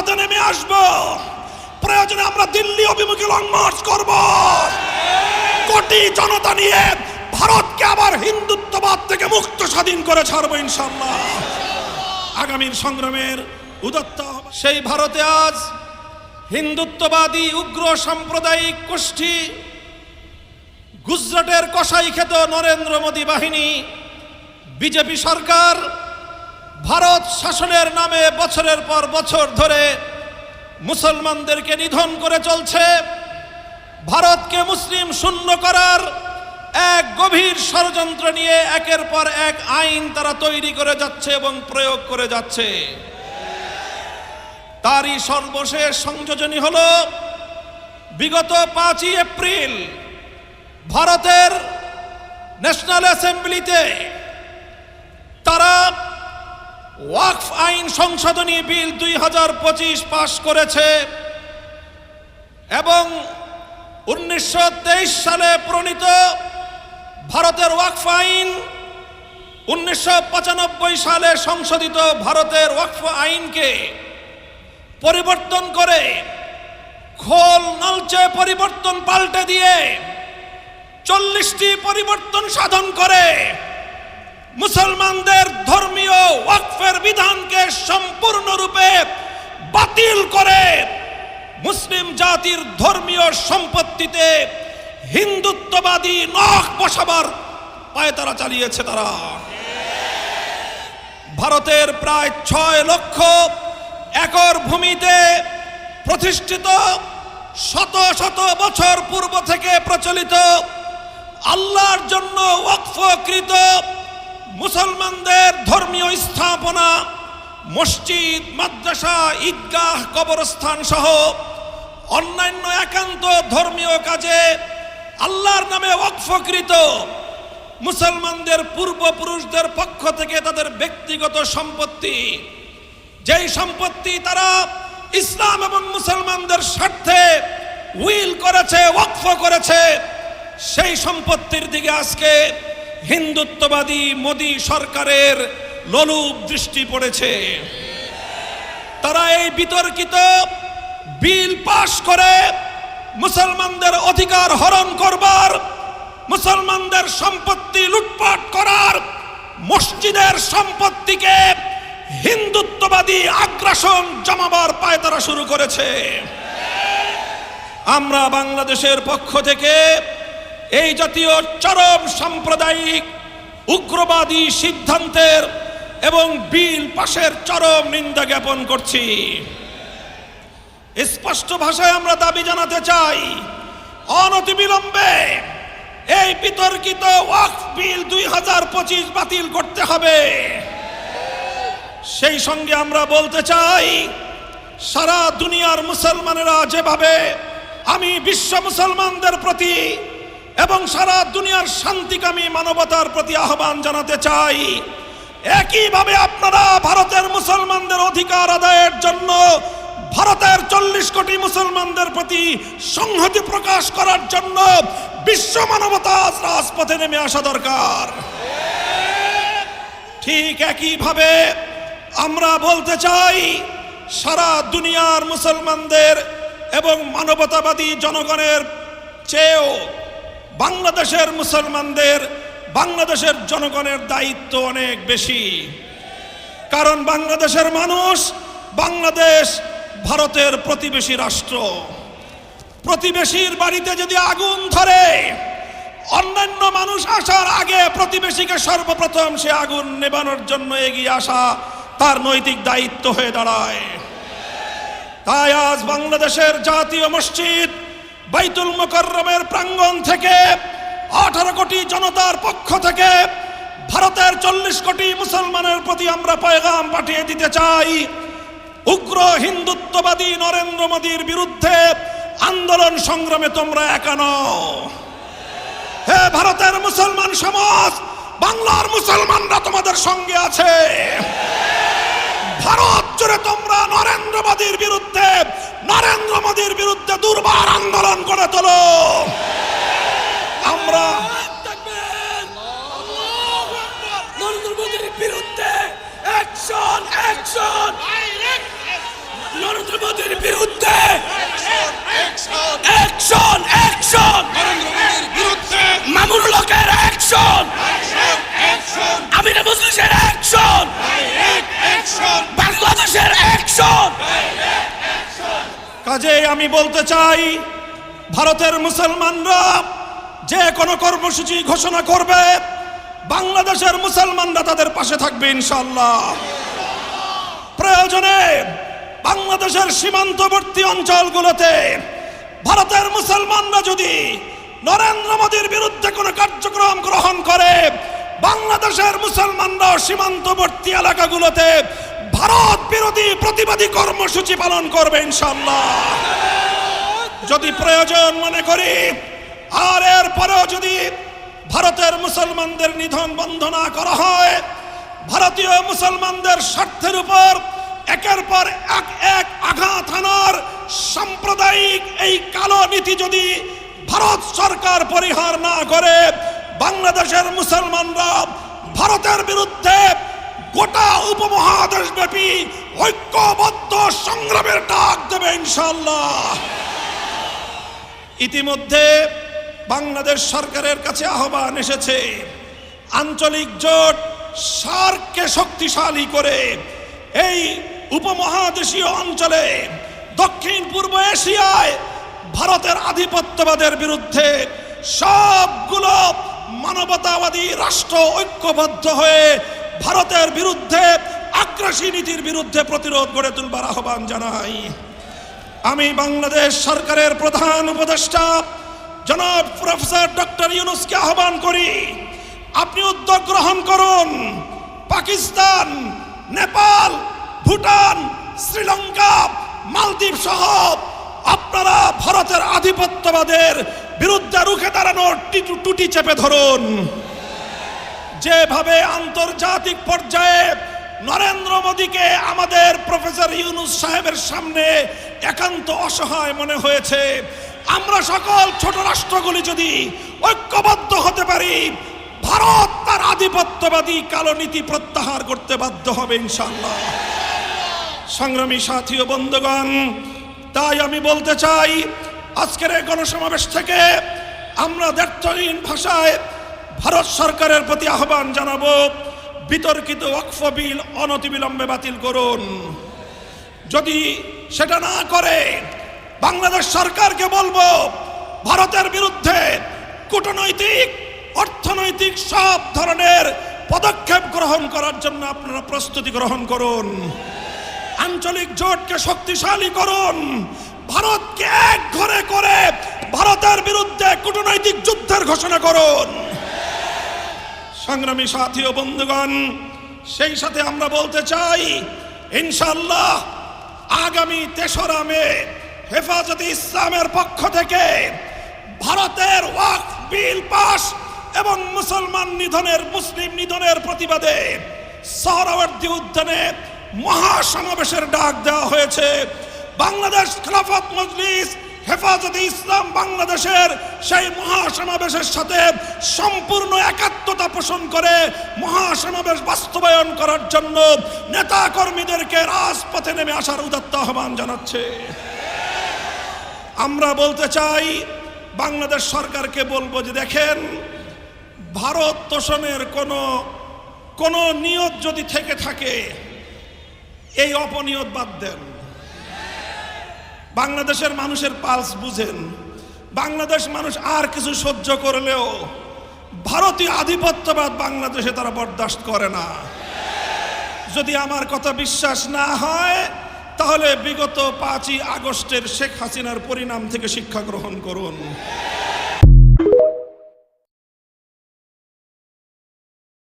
রাজপথে নেমে আসব, প্রয়োজনে আমরা দিল্লি অভিমুখী লং মার্চ করব, কোটি জনতা নিয়ে ভারতকে আবার হিন্দুত্ববাদ থেকে মুক্ত স্বাধীন করে ছাড়বো ইনশাআল্লাহ। আগামীর সংগ্রামের উদ্যোক্তা হবে। সেই ভারতে আজ হিন্দুত্ববাদী উগ্র সাম্প্রদায়িক গোষ্ঠী গুজরাটের কসাই খেত নরেন্দ্র মোদী বাহিনী, বিজেপি সরকার ভারত শাসনের নামে বছরের পর বছর ধরে মুসলমানদেরকে নিধন করে চলছে। ভারতকে মুসলিম শূন্য করার এক গভীর ষড়যন্ত্র নিয়ে একের পর এক আইন তারা তৈরি করে যাচ্ছে এবং প্রয়োগ করে যাচ্ছে। তারই সর্বশেষ সংযোজনী হলো বিগত 5ই এপ্রিল ভারতের ন্যাশনাল অ্যাসেম্বলিতে তারা ওয়াকফ আইন সংশোধনী বিল 2025 পাশ করেছে এবং 1923 সালে প্রণীত ভারতের ওয়াকফ আইন 1995 সালে সংশোধিত ভারতের ওয়াকফ আইনকে পরিবর্তন করে খোল নলচে পরিবর্তন পাল্টে দিয়ে 40টি পরিবর্তন সাধন করে মুসলমানদের ধর্মীয় ওয়াকফের বিধানকে সম্পূর্ণরূপে বাতিল করে মুসলিম জাতির ধর্মীয় সম্পত্তিতে হিন্দুত্ববাদী নখ বসাবার পায়তারা চালিয়েছে তারা। ভারতের প্রায় 6 লক্ষ একর ভূমিতে প্রতিষ্ঠিত শত শত বছর পূর্ব থেকে প্রচলিত আল্লাহর জন্য ওয়াকফকৃত মুসলমানদের ধর্মীয় স্থাপনা, মসজিদ, মাদ্রাসা, ঈদগাহ, কবরস্থান সহ অন্যান্য একান্ত ধর্মীয় কাজে আল্লাহর নামে ওয়াকফকৃত মুসলমানদের পূর্বপুরুষদের পক্ষ থেকে তাদের ব্যক্তিগত সম্পত্তি, যেই সম্পত্তি তারা ইসলাম এবং মুসলমানদের স্বার্থে উইল করেছে, ওয়াকফ করেছে, সেই সম্পত্তির দিকে আজকে হিন্দুত্ববাদী মোদী সরকারের লোলুপ দৃষ্টি পড়েছে। তারা এই বিতর্কিত বিল পাশ করে মুসলমানদের অধিকার হরণ করবার, মুসলমানদের সম্পত্তি লুটপাট করার, মসজিদের সম্পত্তিকে হিন্দুত্ববাদী আগ্রাসন জমাবার পায়তারা শুরু করেছে। আমরা বাংলাদেশের পক্ষ থেকে এই জাতীয় চরম সাম্প্রদায়িক উগ্রবাদী সিদ্ধান্তের এবং বিল পাশের চরম নিন্দা জ্ঞাপন করছি। স্পষ্ট ভাষায় আমরা দাবি জানাতে চাই, অনতিবিলম্বে এই বিতর্কিত ওয়াকফ বিল 2025 বাতিল করতে হবে। সেই সঙ্গে আমরা বলতে চাই, সারা দুনিয়ার মুসলমানেরা যেভাবে আমি বিশ্ব মুসলমানদের প্রতি এবং সারা দুনিয়ার শান্তিকামী মানবতার প্রতি আহ্বান জানাতে চাই, একইভাবে আপনারা ভারতের মুসলমানদের অধিকার আদায়ের জন্য ভারতের 40 কোটি মুসলমানদের প্রতি সংহতি প্রকাশ করার জন্য বিশ্ব মানবতা রাজপথে নেমে আসা দরকার। ঠিক একইভাবে আমরা বলতে চাই, সারা দুনিয়ার মুসলমানদের এবং মানবতাবাদী জনগণের চেয়েও বাংলাদেশের মুসলমানদের, বাংলাদেশের জনগণের দায়িত্ব অনেক বেশি। কারণ বাংলাদেশের মানুষ, বাংলাদেশ ভারতের প্রতিবেশী রাষ্ট্র। প্রতিবেশীর বাড়িতে যদি আগুন ধরে, অন্যান্য মানুষ আসার আগে প্রতিবেশীকে সর্বপ্রথম সে আগুন নেভানোর জন্য এগিয়ে আসা তার নৈতিক দায়িত্ব হয়ে দাঁড়ায়। তাই আজ বাংলাদেশের জাতীয় মসজিদ বাইতুল মুকাররমের প্রাঙ্গণ থেকে 18 কোটি জনতার পক্ষ থেকে ভারতের 40 কোটি মুসলমানের প্রতি আমরা পয়গাম পাঠিয়ে দিতে চাই, উগ্র হিন্দুত্ববাদী নরেন্দ্র মোদীর বিরুদ্ধে আন্দোলন সংগ্রামে তোমরা একা নও। হে ভারতের মুসলমান সমাজ, বাংলার মুসলমানরা তোমাদের সঙ্গে আছে। ভারত জুড়ে তোমরা নরেন্দ্র মোদীর বিরুদ্ধে দুর্বার আন্দোলন করে তোলো। আমরা নরেন্দ্র মোদীর বিরুদ্ধে অ্যাকশন, অ্যাকশন। নরেন্দ্র কাজেই আমি বলতে চাই, ভারতের মুসলমানরা যে কোনো কর্মসূচি ঘোষণা করবে, বাংলাদেশের মুসলমানরা তাদের পাশে থাকবে ইনশাআল্লাহ। প্রয়োজনে বাংলাদেশের সীমান্তবর্তী অঞ্চলগুলোতে ভারতের মুসলমানরা যদি নরেন্দ্র মোদীর বিরুদ্ধে কোনো কার্যক্রম গ্রহণ করে, বাংলাদেশের মুসলমানরা সীমান্তবর্তী এলাকাগুলোতে ভারত বিরোধী প্রতিবাদী কর্মসূচি পালন করবে ইনশাআল্লাহ। যদি প্রয়োজন মনে করি, আর এরপরেও যদি ভারতের মুসলমানদের নিধন বন্ধ না করা হয়, ভারতীয় মুসলমানদের স্বার্থের উপর একের পর এক আঘাত হানার সাম্প্রদায়িক এই কালো নীতি যদি ভারত সরকার পরিহার না করে, বাংলাদেশের মুসলমানরা ভারতের বিরুদ্ধে গোটা উপমহাদেশ ব্যাপী ঐক্যবদ্ধ সংগ্রামের ডাক দেবে ইনশাআল্লাহ। ইতিমধ্যে বাংলাদেশ সরকারের কাছে আহ্বান এসেছে, আঞ্চলিক জোট সার্ককে শক্তিশালী করে এই উপমহাদেশীয় অঞ্চলে দক্ষিণ পূর্ব এশিয়ায় ভারতের আধিপত্যবাদের বিরুদ্ধে সবগুলো মানবতাবাদী রাষ্ট্র ঐক্যবদ্ধ হয়ে ভারতের বিরুদ্ধে আগ্রাসী নীতির বিরুদ্ধে প্রতিরোধ গড়ে তুলবার আহ্বান জানাই। আমি বাংলাদেশ সরকারের প্রধান উপদেষ্টা জনাব প্রফেসর ডক্টর ইউনূসকে আহ্বান করি, আপনি উদ্যোগ গ্রহণ করুন। পাকিস্তান, নেপাল, ভুটান, শ্রীলঙ্কা, মালদ্বীপ সহ আপনারা ভারতের আধিপত্যবাদের বিরুদ্ধে রুখে দাঁড়ানোর টুটি চেপে ধরুন। যেভাবে আন্তর্জাতিক পর্যায়ে নরেন্দ্র মোদীকে আমাদের প্রফেসর ইউনূস সাহেবের সামনে একান্ত অসহায় মনে হয়েছে, আমরা সকল ছোট রাষ্ট্রগুলি যদি ঐক্যবদ্ধ হতে পারি, ভারত তার আধিপত্যবাদী কালো নীতি প্রত্যাহার করতে বাধ্য হবে ইনশাআল্লাহ। সংগ্রামী সাথী ও বন্ধুগণ, তাই আমি বলতে চাই, আজকের এই গণসমাবেশ থেকে আমরা দ্ব্যর্থহীন ভাষায় ভারত সরকারের প্রতি আহ্বান জানাবো, বিতর্কিত ওয়াকফ বিল অনতিবিলম্বে বাতিল করুন। যদি সেটা না করে, বাংলাদেশ সরকারকে বলবো, ভারতের বিরুদ্ধে কূটনৈতিক, অর্থনৈতিক সব ধরনের পদক্ষেপ গ্রহণ করার জন্য আপনারা প্রস্তুতি গ্রহণ করুন। আঞ্চলিক জোটকে শক্তিশালী করুন। ভারতকে এক ঘরে করে ভারতের বিরুদ্ধে কূটনৈতিক যুদ্ধের ঘোষণা করুন। সংগ্রামী সাথী ও বন্ধুগণ, সেই সাথে আমরা বলতে চাই, ইনশাআল্লাহ আগামী 3রা মে হেফাজতে ইসলামের পক্ষ থেকে ভারতের ওয়াকফ বিল পাস এবং মুসলিম নিধনের প্রতিবাদে সোহরাওয়ার্দী উদ্যানে মহাসমাবেশের ডাক দেওয়া হয়েছে। বাংলাদেশ খেলাফত মজলিস হেফাজতে ইসলাম বাংলাদেশের সেই মহাসমাবেশের সাথে সম্পূর্ণ একাত্মতা পোষণ করে মহাসমাবেশ বাস্তবায়ন করার জন্য নেতা কর্মীদেরকে রাজপথে নেমে আসার উদাত্ত আহ্বান জানাচ্ছে। আমরা বলতে চাই, বাংলাদেশ সরকারকে বলবো যে দেখেন, ভারত তোষণের কোনো নিয়ত যদি থেকে থাকে, এই অপনিয়ত বাদ দেন। বাংলাদেশের মানুষের পালস বুঝেন। বাংলাদেশ মানুষ আর কিছু সহ্য করলেও ভারতীয় আধিপত্যবাদ বাংলাদেশে তারা বরদাস্ত করে না। যদি আমার কথা বিশ্বাস না হয়, তাহলে বিগত 5ই আগস্টের শেখ হাসিনার পরিণাম থেকে শিক্ষা গ্রহণ করুন।